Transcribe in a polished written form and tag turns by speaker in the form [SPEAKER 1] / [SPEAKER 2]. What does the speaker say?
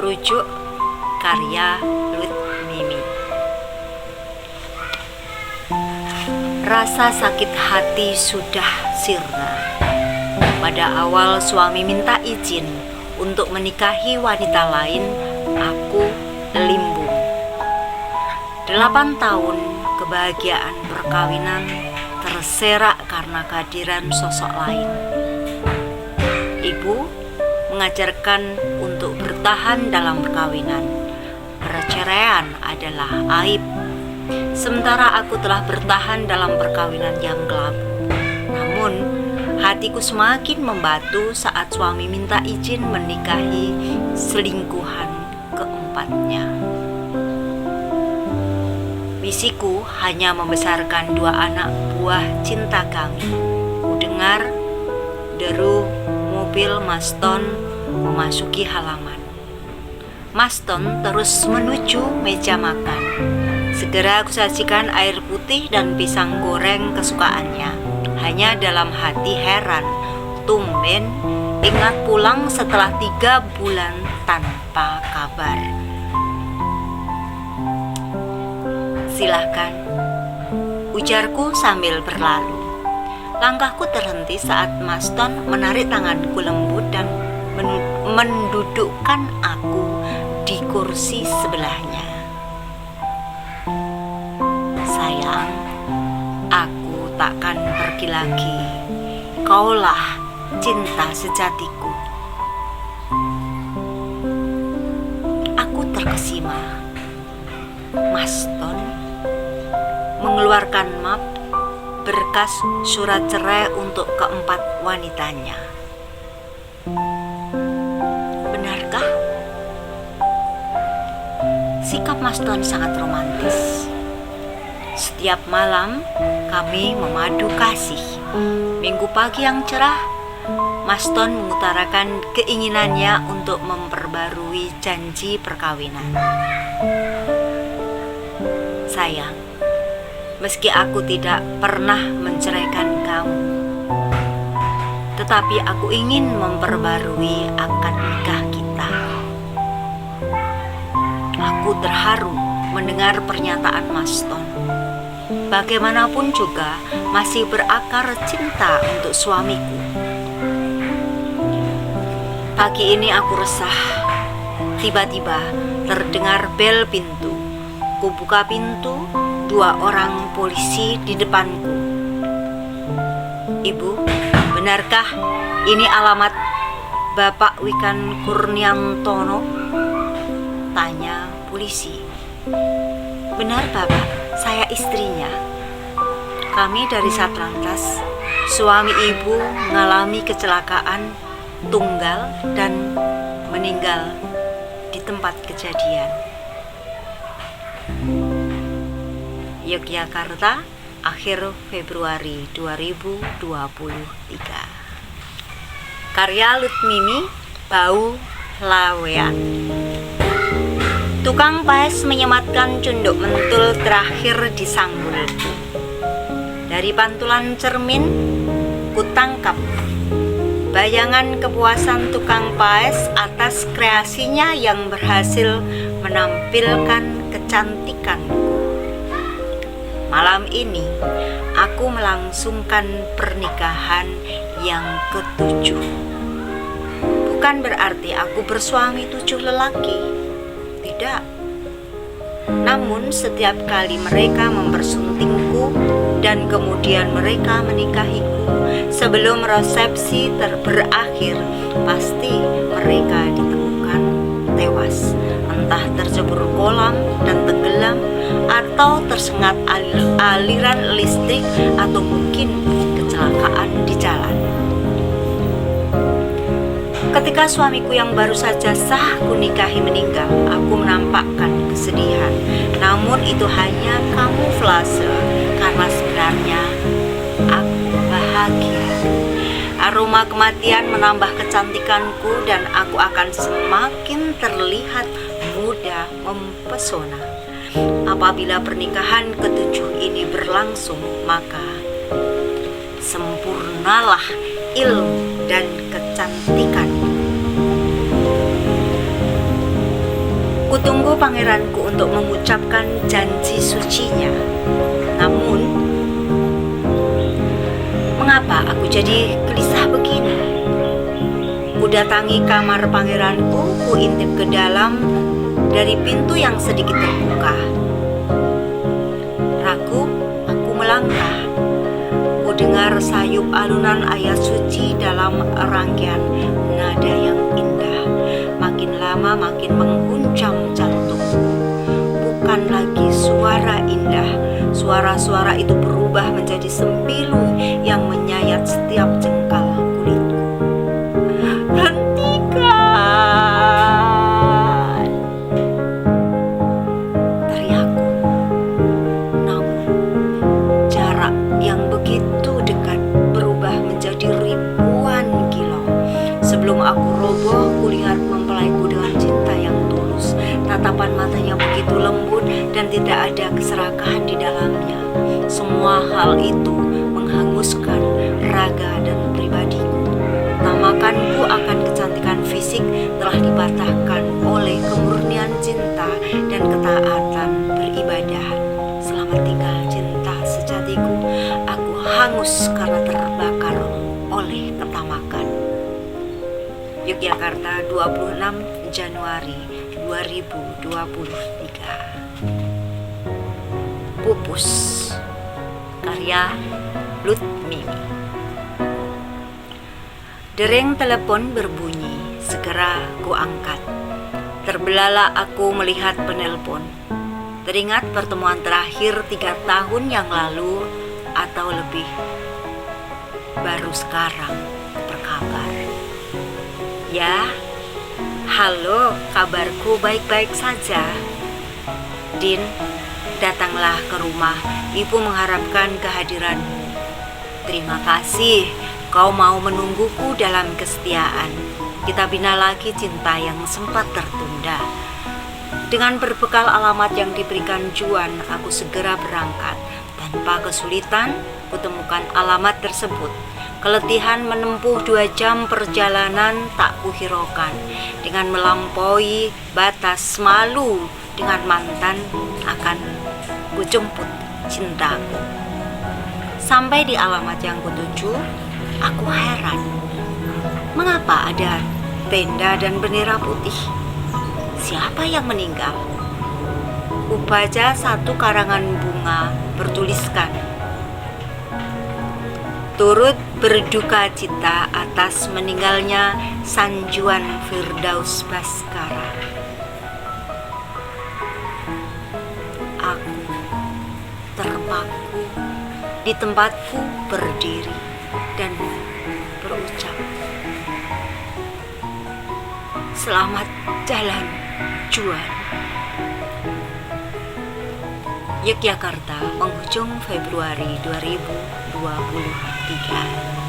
[SPEAKER 1] Rujuk karya Lut Mimi. Rasa sakit hati sudah sirna. Pada awal suami minta izin untuk menikahi wanita lain, aku limbung. 8 tahun kebahagiaan perkawinan terserak karena kehadiran sosok lain. Ibu mengajarkan untuk bertahan dalam perkawinan. Perceraian adalah aib. Sementara aku telah bertahan dalam perkawinan yang kelabu. Namun, hatiku semakin membatu saat suami minta izin menikahi selingkuhan keempatnya. Misiku hanya membesarkan 2 anak buah cinta kami. Kudengar deru mobil Maston memasuki halaman. Maston terus menuju meja makan. Segera aku sajikan air putih dan pisang goreng kesukaannya. Hanya dalam hati heran, tumben ingat pulang setelah 3 bulan tanpa kabar. Silahkan, ujarku sambil berlalu. Langkahku terhenti saat Maston menarik tanganku lembut dan mendudukkan aku di kursi sebelahnya. Sayang, aku takkan pergi lagi. Kaulah cinta sejatiku. Aku terkesima. Maston mengeluarkan map berkas surat cerai untuk keempat wanitanya. Benarkah? Sikap Maston sangat romantis. Setiap malam kami memadu kasih. Minggu pagi yang cerah, Maston mengutarakan keinginannya untuk memperbarui janji perkawinan. Sayang, meski aku tidak pernah menceraikan kamu, tetapi aku ingin memperbarui akad nikah kita. Aku terharu mendengar pernyataan Maston. Bagaimanapun juga masih berakar cinta untuk suamiku. Pagi ini aku resah. Tiba-tiba terdengar bel pintu. Kubuka pintu, 2 orang polisi di depanku. Ibu, benarkah ini alamat Bapak Wikan Kurniantono? Tanya polisi. Benar Bapak, saya istrinya. Kami dari Satlantas. Suami ibu mengalami kecelakaan tunggal dan meninggal di tempat kejadian. Yogyakarta, akhir Februari 2023. Karya Lut Mimi, Bau Lawean. Tukang paes menyematkan cunduk mentul terakhir di sanggulku. Dari pantulan cermin, kutangkap bayangan kepuasan tukang paes atas kreasinya yang berhasil menampilkan kecantikanku. Malam ini, aku melangsungkan pernikahan yang ke-7. Bukan berarti aku bersuami 7 lelaki. Tidak. Namun setiap kali mereka mempersuntingku dan kemudian mereka menikahiku, sebelum resepsi berakhir, pasti mereka ditemukan tewas, entah tercebur kolam dan tenggelam, atau tersengat aliran listrik, atau mungkin kecelakaan di jalan. Ketika suamiku yang baru saja sah kunikahi meninggal, aku menampakkan kesedihan. Namun itu hanya kamuflase, karena sebenarnya aku bahagia. Aroma kematian menambah kecantikanku dan aku akan semakin terlihat muda mempesona. Apabila pernikahan ke-7 ini berlangsung, maka sempurnalah ilmu dan kecantikan. Ditunggu pangeranku untuk mengucapkan janji sucinya. Namun, mengapa aku jadi gelisah begini? Ku datangi kamar pangeranku, ku intip ke dalam dari pintu yang sedikit terbuka. Ragu, aku melangkah. Ku dengar sayup alunan ayat suci dalam rangkaian nada yang indah. Makin lama makin mengguncang jantungku. Bukan lagi suara indah. Suara-suara itu berubah menjadi sempilu yang menyayat setiap jengkal kulitku. Hentikan! Teriakku. Namun, jarak yang begitu dekat berubah menjadi ribuan kilo. Sebelum aku roboh, kulihat mempelaiku dengan cinta yang tulus. Tatapan matanya begitu lembut dan tidak ada keserakahan di dalamnya. Semua hal itu menghanguskan raga dan pribadiku. Tamakanku akan kecantikan fisik telah dipatahkan oleh kemurnian cinta dan ketaatan beribadah. Selamat tinggal cinta sejatiku, aku hangus karena terbakar oleh ketamakan. Yogyakarta, 26 Januari 2023. Pupus, karya Lutmimi. Dering telepon berbunyi, segera ku angkat. Terbelalak aku melihat penelpon. Teringat pertemuan terakhir 3 tahun yang lalu atau lebih. Baru sekarang berkabar. Ya, halo, kabarku baik-baik saja. Din, datanglah ke rumah, ibu mengharapkan kehadiranmu. Terima kasih, kau mau menungguku dalam kesetiaan. Kita bina lagi cinta yang sempat tertunda. Dengan berbekal alamat yang diberikan Juan, aku segera berangkat. Tanpa kesulitan, kutemukan alamat tersebut. Keletihan menempuh 2 jam perjalanan tak kuhiraukan. Dengan melampaui batas malu dengan mantan, akan kujemput cintaku. Sampai di alamat yang kutuju, aku heran. Mengapa ada tenda dan bendera putih? Siapa yang meninggal? Kubaca satu karangan bunga bertuliskan, turut berduka cita atas meninggalnya Sanjuan Firdaus Baskara. Aku terpaku di tempatku berdiri dan berucap, selamat jalan, Juan. Yogyakarta, penghujung Februari 2023.